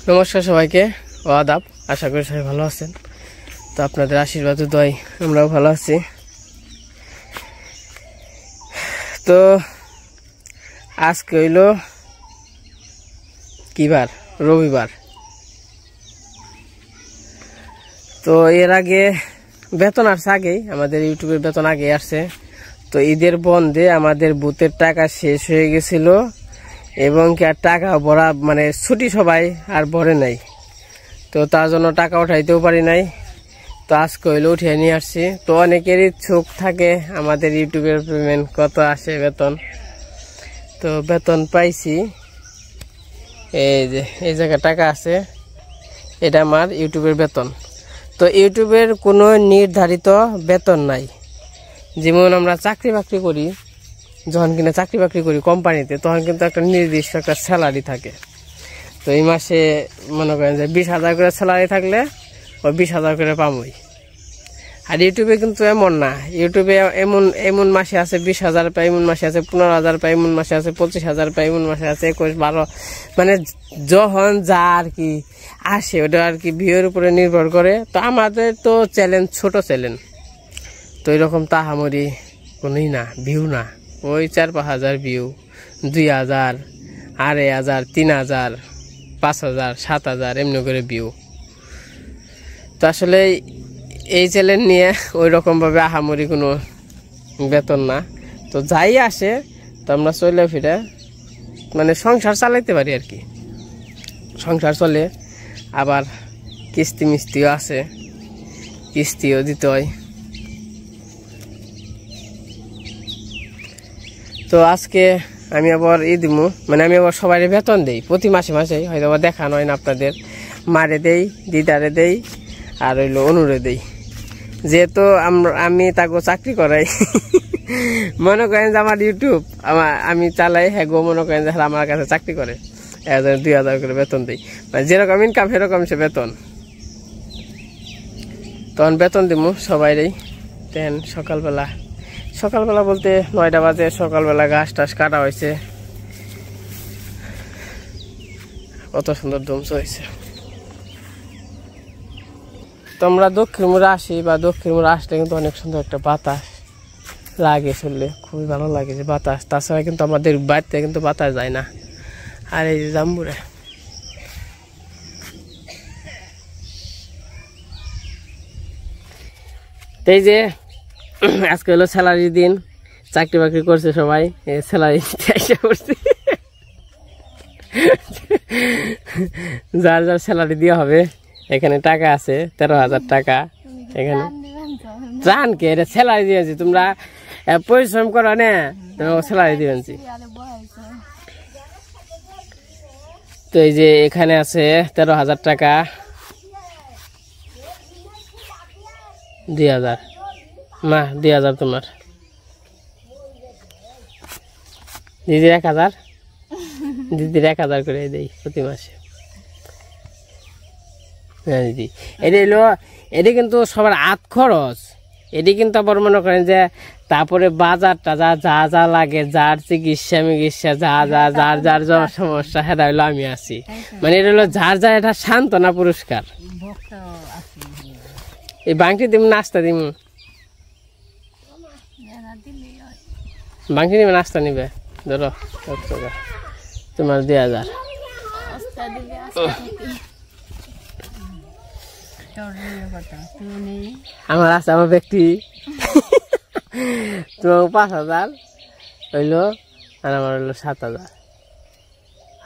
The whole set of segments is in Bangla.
নমস্কার সবাইকে, আদাব। আশা করি সবাই ভালো আছেন। তো আপনাদের আশীর্বাদ ও দোয়ায় আমরাও ভালো আছি। তো আজকে হইল কি বার? রবিবার। তো এর আগে বেতন আসছে, আগেই আমাদের ইউটিউবের বেতন আগে আসছে। তো ঈদের বন্ধে আমাদের বুথের টাকা শেষ হয়ে গেছিল এবং কি আর টাকা ভরা মানে ছুটি সবাই আর ভরে নাই। তো তার জন্য টাকা উঠাইতেও পারি নাই। তো আজকে হইলে উঠিয়ে নিয়ে আসছি। তো অনেকেরই ইচ্ছুক থাকে আমাদের ইউটিউবের পেমেন্ট কত আসে বেতন। তো বেতন পাইছি, এই যে এই জায়গায় টাকা আছে, এটা আমার ইউটিউবের বেতন। তো ইউটিউবের কোনো নির্ধারিত বেতন নাই। যেমন আমরা চাকরি বাকরি করি, যখন কিনা চাকরি বাকরি করি কোম্পানিতে, তখন কিন্তু একটা নির্দিষ্ট একটা স্যালারি থাকে। তো এই মাসে মনে করেন যে 20,000 করে স্যালারি থাকলে ওই 20,000 করে পামই। আর ইউটিউবে কিন্তু এমন না। ইউটিউবে এমন মাসে আছে 20,000 পাই, এমন মাসে আছে 15,000 পাই, এমন মাসে আছে 25,000 পাই, এমন মাসে আছে 21, 12, মানে যখন যা আর কি আসে ওটা আর কি ভিউর উপরে নির্ভর করে। তো আমাদের তো চ্যালেঞ্জ, ছোট চ্যালেঞ্জ, তো এরকম তাহামরি কোনোই না, ভিউ না। ওই 4-5,000 ভিউ, 2,000, 2,500, 3,000, 5,000, 7,000 এমনি করে ভিউ। তো আসলে এই চ্যালেঞ্জ নিয়ে ওই রকমভাবে আহামরি কোনো বেতন না। তো যাই আসে তো আমরা চলে ফিরে মানে সংসার চালাইতে পারি আর কি। সংসার চলে, আবার কিস্তি মিস্তিও আছে, কিস্তিও দিতে হয়। তো আজকে আমি আবার দিমু, মানে আমি আবার সবাই বেতন দেই প্রতি মাসে মাসেই, হয়তো আবার দেখানো হয় না আপনাদের। মারে দেই, দিদারে দেই, আর হইলো অনুরে দেই। যেহেতু আমি তাকে চাকরি করাই, মনে করেন যে আমার ইউটিউব আমি চালাই, হ্যাঁ গো, মনে করেন যে আমার কাছে চাকরি করে 1,000, 2,000 করে বেতন দিই। মানে যেরকম ইনকাম সেরকম সে বেতন। তখন বেতন দিমু সবাইরেই। তেন সকালবেলা বলতে 9টা বাজে, সকালবেলা ঘাস টাস কাটা হয়েছে, কত সুন্দর ধুমস হয়েছে। তো আমরা দক্ষিণ মুড়ে আসি, বা দক্ষিণ মুড়ে আসলে কিন্তু অনেক সুন্দর একটা বাতাস লাগে, শুনলে খুবই ভালো লাগে যে বাতাস। তাছাড়া কিন্তু আমাদের বাড়িতে কিন্তু বাতাস যায় না। আর এই যে জাম্বুরে, এই যে আজকে হলো স্যালারি দিন, চাকরি বাকরি করছে সবাই, স্যালারি এসে করছে। যার যার স্যালারি দেওয়া হবে, এখানে টাকা আছে 13,000 টাকা। এখানে জান কে স্যালারি দিয়েছি, তোমরা পরিশ্রম করো না, স্যালারি দিয়েছি। তো এই যে এখানে আছে 13,000 টাকা, 2,000 মা, 2,000 তোমার, দিদির 1,000, দিদির 1,000 করে দেই প্রতি মাসে। হ্যাঁ দিদি, এটা কিন্তু সবার হাত খরচ। এটি কিন্তু আবার মনে করেন যে তারপরে বাজারটা যা যা লাগে, যার চিকিৎসা মিকিৎসা যার যার সমস্যা, সেটা হইলো আমি আছি। মানে এটা হলো যার যা, এটা সান্ত্বনা পুরস্কার। এই বাংটি দিম, নাস্তা দিম, বাংটি দিবে, নাস্তা নিবে, ধরো তোমার 2,000। আমার আছে, আমার ব্যক্তি তোমার 5,000 হইলো, আর আমার হইলো 7,000,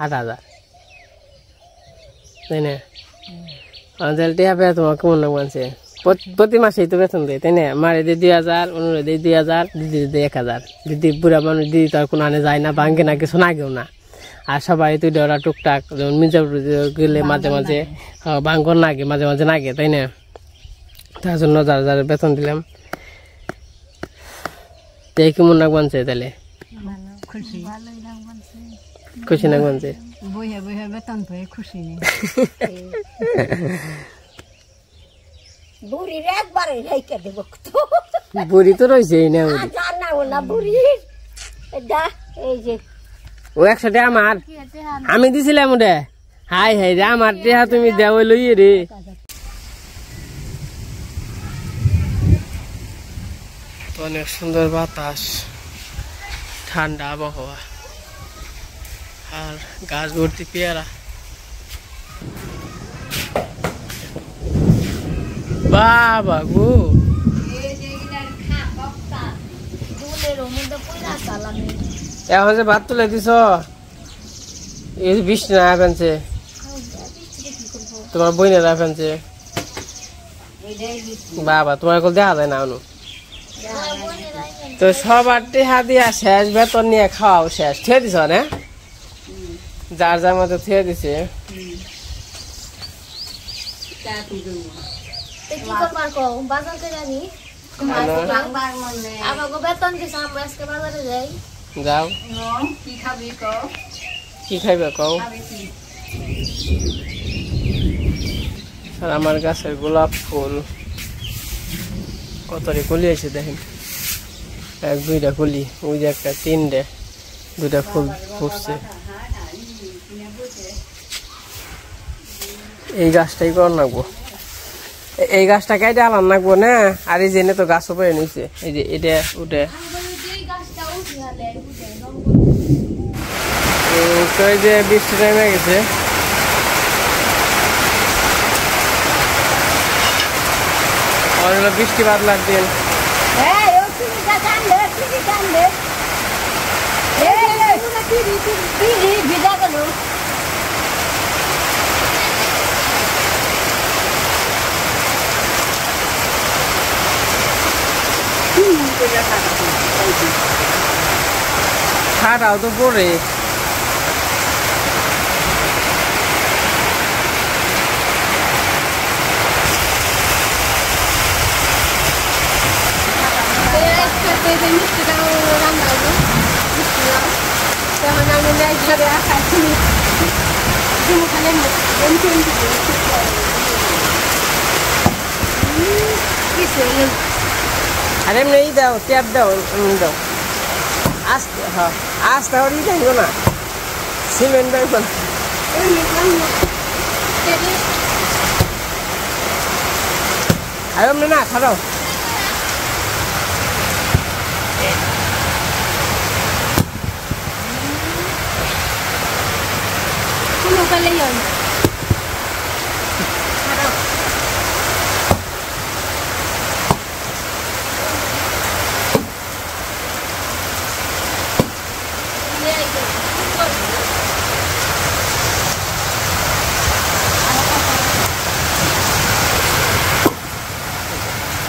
8,000, তাই না? আমাদের টিয়া তোমার কেমন লাগছে? প্রতি মাসেই তো বেতন দেয়, তাই না? মারে দিয়ে 2,000, অনুরে দিয়ে 2,000, দিদি দিয়ে 1,000। দিদি বুড়া মানুষ, দিদি তো আর কোনো আনে যায় না, ভাঙ্গে না, কিছু নাগেও না। আর সবাই তুই ওরা টুকটাক, যেমন মির্জাপুর গেলে মাঝে মাঝে ভাঙ্গন নাগে, মাঝে মাঝে নাগে, তাই না? তার জন্য যারা যারা বেতন দিলাম। তাই কেমন নাক বানছে তাহলে? খুশি নাক বানছে, বুড়ি তো রয়েছে না, ও 100 টাকা আমার আমি দিছিলাম ওটা, হাই হাই রে আমার টেহা তুমি দেও লইয়ে রে অনেক সুন্দর বাতাস ঠান্ডা আবহাওয়া আর গাছ ভর্তি পেয়ারা বাবা গো এখন যে ভাত তুলে দিছ এই বৃষ্টি না ফেলছে তোমার বইনেরা ফেলছে বাবা তোমার কল দেখা যায় না অনু তো সবার টেহা দিয়া শেষ বেতন নিয়ে খাওয়াও শেষ থুয়ে দিছ না যার যার মতো থুয়ে দিছে যাও কি খাইবে কও আর আমার গাছের গোলাপ ফুল কতরে কলি আছে দেখেন এক দুইটা কলি ওই যে একটা তিনটে দুইটা ফুল ফুটছে এই গাছটাই কর নাকবো এই গাছটা কেটে আলাম নাকবো না আর এই জেনে তো গাছ উপরে নিচে এই যে এটা উঠে তো এই যে বৃষ্টি নেমে গেছে বৃষ্টি বাদলার দিন ছাড়াও তো পরে আরে এমনি দাও ট্যাপ দাও দাও আস্তে হ্যাঁ আস্তে হরি যাইব না সিমেন্ট যাইব না আর এমনি না খাও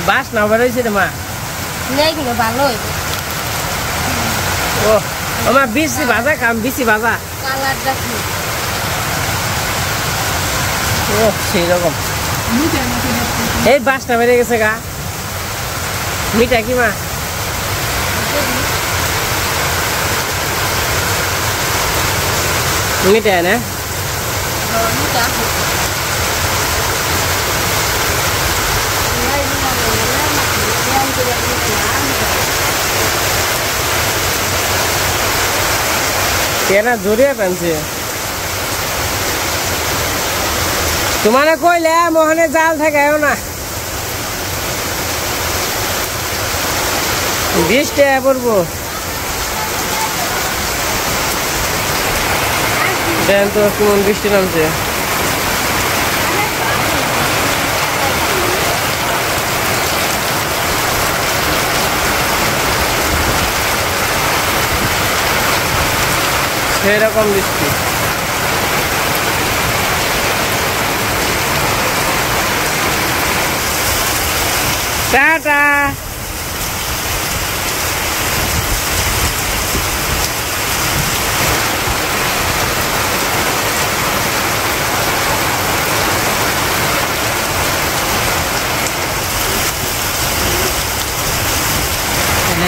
বাস না বেরোইছে রে মা ভালো ও আমার বেশি ভাজা খাম বেশি ভাজা ও সেই রকম এই বাসটা বেড়ে গেছে গা মিঠা কি মা মিঠা না কেনা জোরিয়া টানছে তোমার কইলে মোহনে জাল থাকায় না 20 টাকা পড়বো দেন তো কেমন বৃষ্টি নামছে সেরকম বৃষ্টি টাটা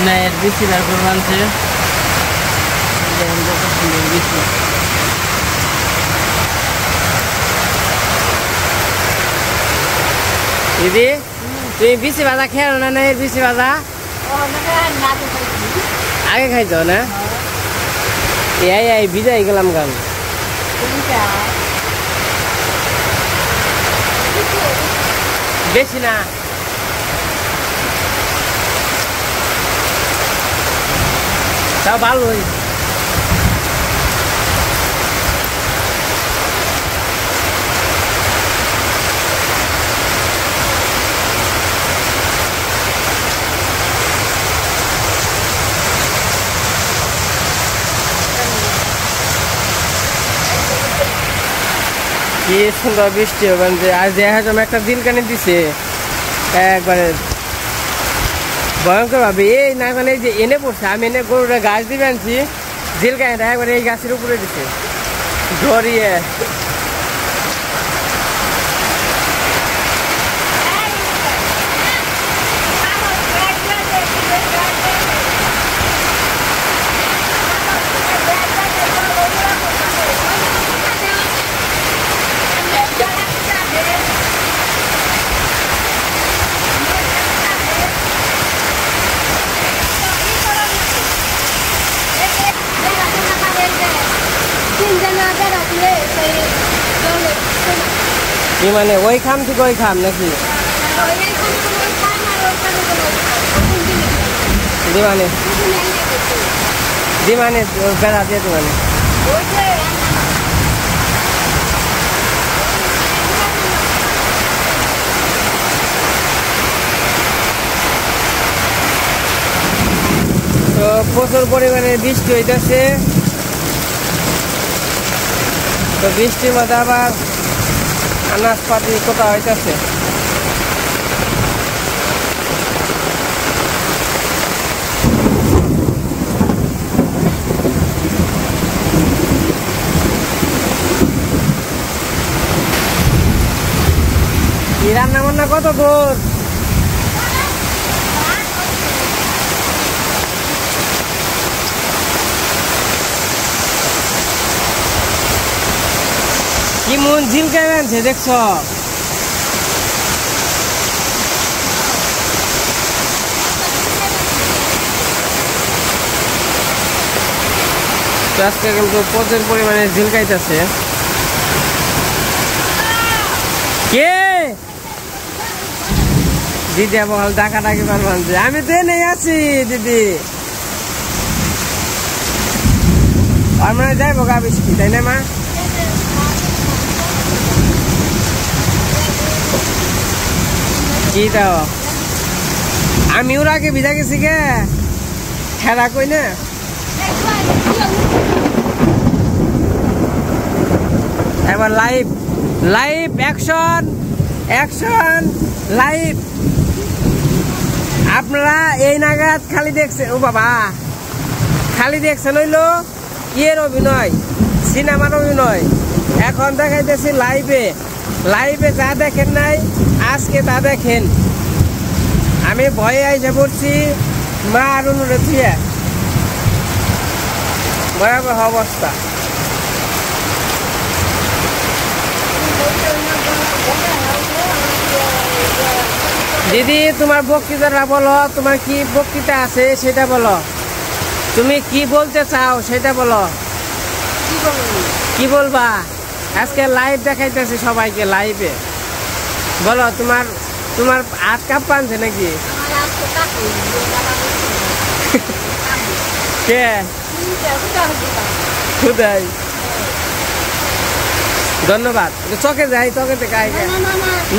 না এর বেশি তারপর মানছে দিদি তুমি বিসি ভাজা খেয়ে না না এর বিসি ভাজা আগে খাইছ না এই ভিজাই গেলাম গান বেশি না তাও ভালোই। কি সুন্দর বৃষ্টি ওখান যে আজ দেখা যাবে একটা দিলকানি দিছে একবারে ভয়ঙ্কর ভাবে। এই না মানে যে এনে পড়ছে, আমি এনে গরুটা গাছ দিবে আনছি, দিলকানিটা একবারে এই গাছের উপরে দিছে ধরিয়ে। কি মানে ওই খাম থেকে ওই খাম নাকি দিমানে দিমানে বেড়া দিয়ে দিমানে তো প্রচুর পরিমাণে বৃষ্টি হইতেছে। তো বৃষ্টির মধ্যে আবার আনাজপাতি কোথা হইতেছে। কি রান্না বান্না কত দূর? কি মন ঝিলকে আনছে দেখছ? আজকে কিন্তু প্রচুর পরিমাণে ঝিলকাইতেছে। কে দিদি বল ডাকাডাকি পারবেন যে আমি তো নেই আছি দিদি, আর মানে যাইবো গা বৃষ্টি তাই না মা? কি দাও আমি ওর আগে ভিজা গেছি গে খেলা কই না। এবার live live action action live. আপনারা এই নাগাদ খালি দেখছেন, ও বাবা খালি দেখছেন হইলো ইয়ের অভিনয়, সিনেমার অভিনয়। এখন দেখাইতেছি লাইভে, লাইভে যা দেখেন নাই আজকে তা দেখেন। আমি ভয়ে আইসা পড়ছি মা আর অনুরে থুয়ে, ভয়াবহ অবস্থা। দিদি তোমার বক্তৃতাটা বলো, তোমার কি বক্তৃতা আছে সেটা বলো, তুমি কি বলতে চাও সেটা বলো। কি বলবা? আজকে লাইভ দেখাইতেছি সবাইকে লাইভে, বলো তোমার তোমার হাত কাপ পানছে নাকি? কে খুদাই ধন্যবাদ। চকে যাই, চকে দেখাই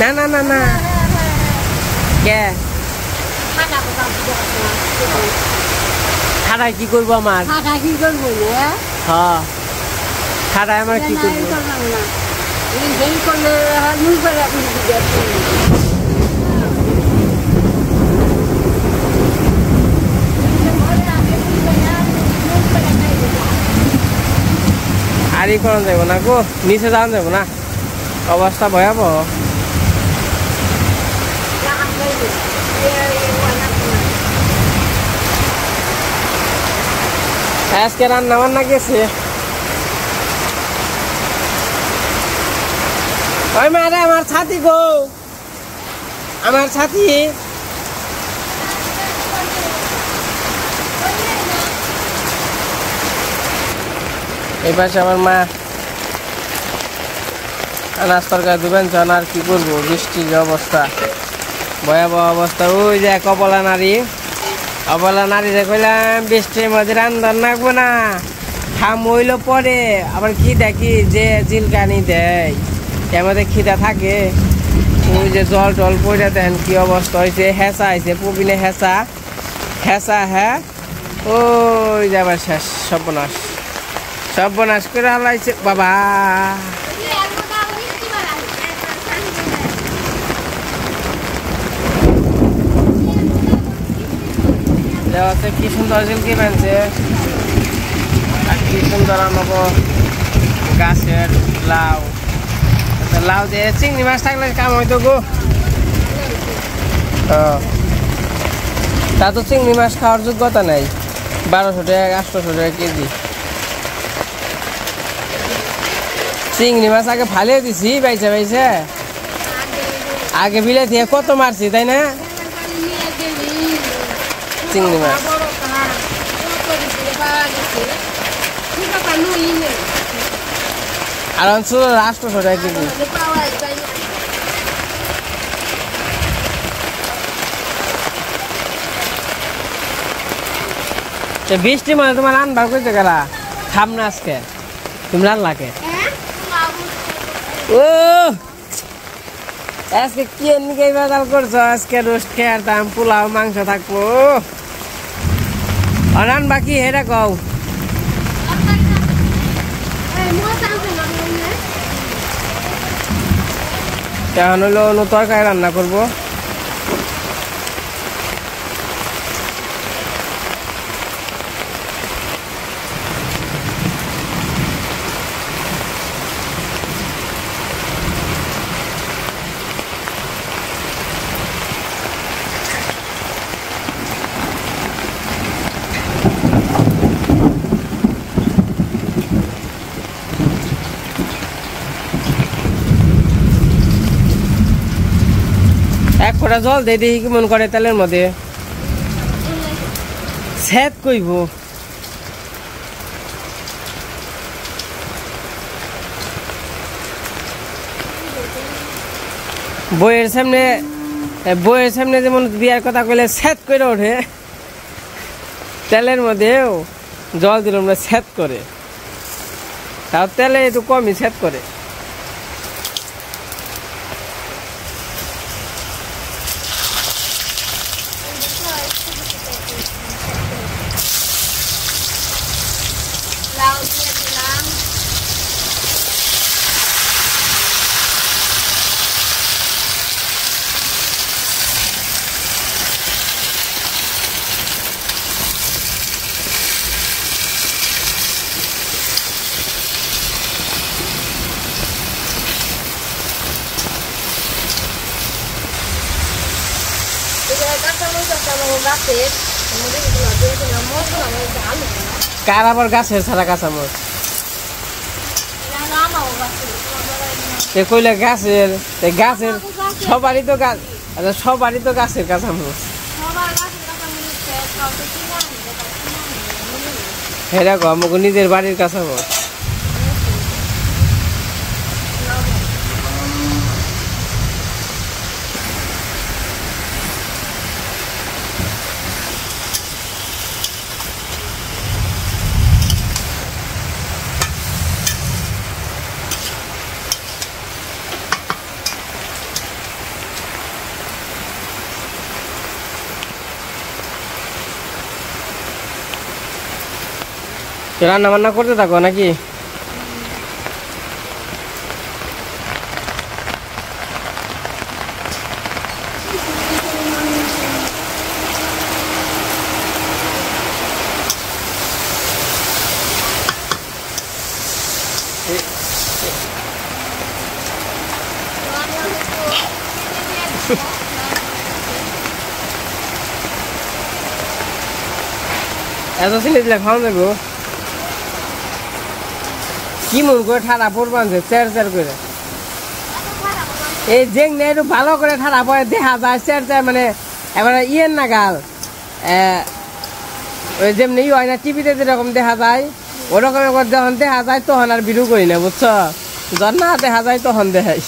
না না না না কে খাটাই কি করবো আমার? কি করবো? হ্যাঁ খাটাই আমার কি করবো? আর ই করা যাবো না গো, নিচে যাওয়া যাবো না, অবস্থা ভয়াবহ। আজকে রান্না বান্না গেছে ওই মারে আমার ছাতি গো, আমার ছাতি। এই পাশে আমার মা আনাজ তরকারি দিবেন জন আর কি করবো, বৃষ্টির অবস্থা ভয়াবহ অবস্থা। ওই যে কপলা নারী, অবলা নারীরে কইলাম বৃষ্টির মধ্যে রান্ধার নাকবো না, খাম হইল পরে আবার কি দেখি যে জিলকানি দেয় এর মধ্যে খিদা থাকে। ওই যে জল টল পড়ে দেন কি অবস্থা হয়েছে, হেঁচা হয়েছে প্রবীণে হেঁচা হেঁচা। হ্যাঁ ওই যে আবার শেষ, সর্বনাশ সর্বনাশ করে হালাইছে বাবা। দেওয়াতে কি সুন্দর জিলকি বানছে, আর কি সুন্দর আনব গাছের লাউ। লাউ দিয়ে চিংড়ি মাছ থাকলে কাম হইতো গো। তা তো চিংড়ি মাছ খাওয়ার যোগ্যতা নাই, 1200 টাকা 800 টাকা কেজি। চিংড়ি মাছ আগে ফালিয়ে দিছি বাইছে বাইছে, আগে বিলে দিয়ে কত মারছি তাই না চিংড়ি মাছ। আর অঞ্চল 800 টাকা কেজি। বৃষ্টি মানে তোমার রান্না করতে গেলা খাম না আজকে, তুমি রান্নাকে ও আজকে কি এমনি বাজার করছো, আজকে রোস্ট খেয়ার দাম পোলাও মাংস থাকবো। রান বাকি হেরা কও এখন হইলো অন্য তরকারি রান্না করবো। এক ফোঁটা জল দিয়ে দেখি কি মন করে তেলের মধ্যে সেট কইব। বইয়ের সামনে যেমন বিয়ার কথা কইলে সেট করে ওঠে, তেলের মধ্যেও জল দিলাম না সেট করে, তাও তেলে একটু কমই সেট করে। কার আবার গাছের ছাড়া কাঁচামচ কইলে গাছের গাছের সবারই তো গাছ, সবারই তো গাছের কাঁচামচ। এরকম আমাকে নিজের বাড়ির কাঁচামচ। রান্না বান্না করতে থাকো নাকি? এত চিনি দিলে খাওয়া যাবো কি মন করে ঠাড়া পড়বান চের চের করে, এই যে একটু ভালো করে ঠাড়া পরে দেখা যায় চের চের, মানে এবার ইয়ের নাগাল ওই যেমনি হয় না টিভিতে যেরকম দেখা যায় ওরকম একবার যখন দেখা যায় তখন আর ভিডিও করি না বুঝছো। যখন না দেখা যায় তখন দেখাই।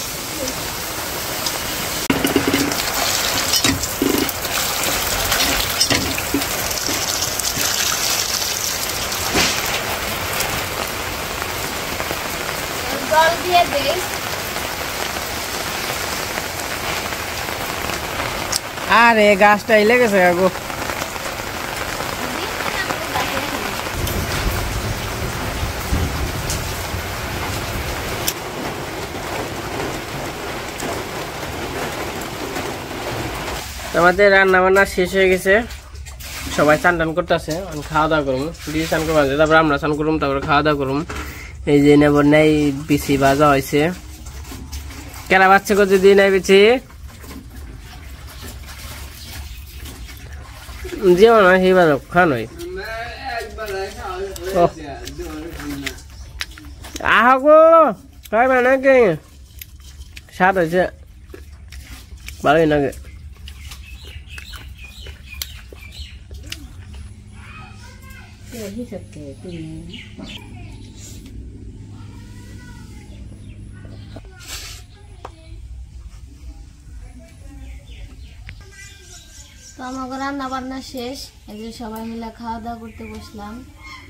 আরে গাছটা লেগেছে গো। আমাদের রান্না বান্না শেষ হয়ে গেছে, সবাই চান টান করতেছে, খাওয়া দাওয়া করুম, দিদি চান করবো, তারপর আমরা চান করুম, তারপর খাওয়া দাওয়া করুম। এই যে নেবর নেই বিচি ভাজা হয়েছে, কেনা বাচ্চা করছে দিয়ে নেই বিচি যেও না সেই বাজক খান হয় আহ গো খাই নাকি স্বাদ হয়েছে ভালোই নাকি। তো আমাকে রান্না বান্না শেষ, এই যে সবাই মিলে খাওয়া দাওয়া করতে বসলাম।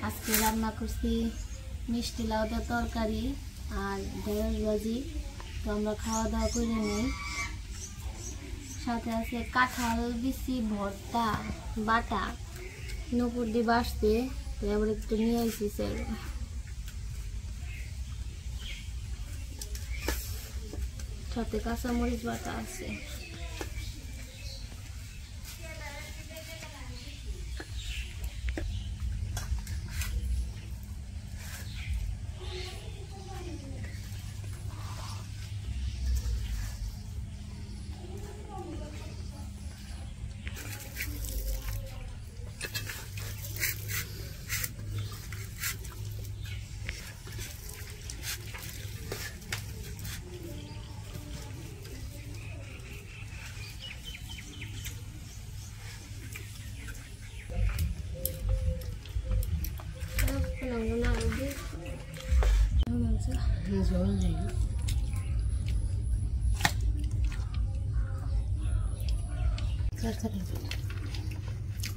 আজকে রান্না করছি মিষ্টি লাউ দিয়ে তরকারি আর ঢেঁড়স ভাজি। তো আমরা খাওয়া দাওয়া করে নিই। সাথে আছে কাঁঠাল বিচি ভর্তা বাটা, নপুর দিয়ে বাসতে, তো এবার একটু নিয়ে আসি স্যার। সাথে কাঁচামরিচ বাটা আছে।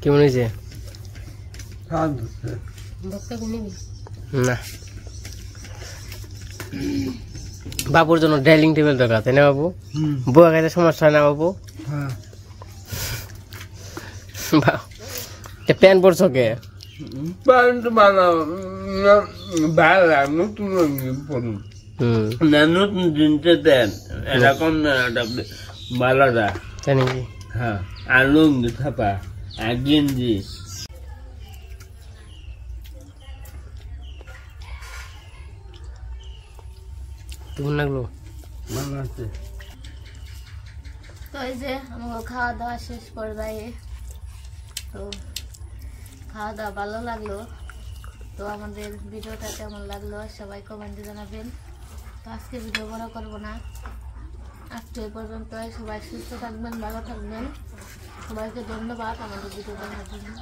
কেমন হয়েছে? না বাবুর জন্য ডাইনিং টেবিল দরকার, তাই না বাবু? বুয়া খাইতে সমস্যা হয় না বাবু? প্যান্ট পরছ কে? প্যান্ট বানাও ভালো লাগে, নতুন পড়ুন না, নতুন জিনিসটা দেন, এটা কম না, এটা ভালো দেয়, তাই নাকি? হ্যাঁ। আর লুঙ্গি থাপা আর গেঞ্জি কেমন লাগলো? ভালো আছে। তো এই যে আমাকে খাওয়া দাওয়া শেষ পর্যায়ে, তো খাওয়া দাওয়া ভালো লাগলো। তো আমাদের ভিডিওটা কেমন লাগলো সবাই কমেন্টে জানাবেন। তো আজকে ভিডিও বড় করবো না, আজকে এই পর্যন্ত। সবাই সুস্থ থাকবেন, ভালো থাকবেন। সবাইকে ধন্যবাদ আমাদের ভিডিও দেখার জন্য।